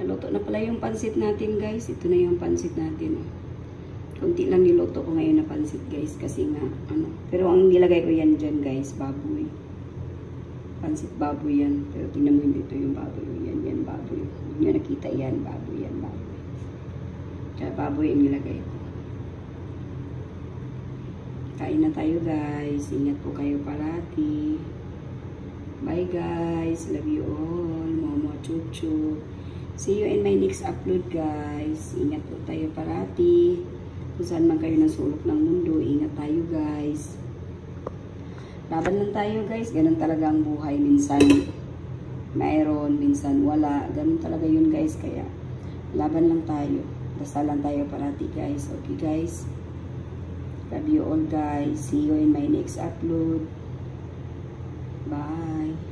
Naluto na pala yung pansit natin, guys. Ito na yung pansit natin. Kunti lang niluto ko ngayon na pansit, guys. Kasi nga, Pero ang nilagay ko yan dyan, guys, baboy. Pansit baboy yan. Pero tingnan mo dito yung baboy. Yan, baboy. Hindi nyo nakita yan, baboy yan, baboy. Kaya baboy yung nilagay ko. Kain na tayo, guys. Ingat po kayo parati. Bye, guys. Love you all. Momo, chuchu. See you in my next upload, guys. Ingat po tayo parati. Kung saan man kayo nasulok ng mundo, ingat tayo, guys. Laban lang tayo, guys. Ganun talaga ang buhay. Minsan mayroon, minsan wala. Ganun talaga yun, guys. Kaya laban lang tayo. Dasal lang tayo parati, guys. Okay, guys. Love you all, guys. See you in my next upload. Bye.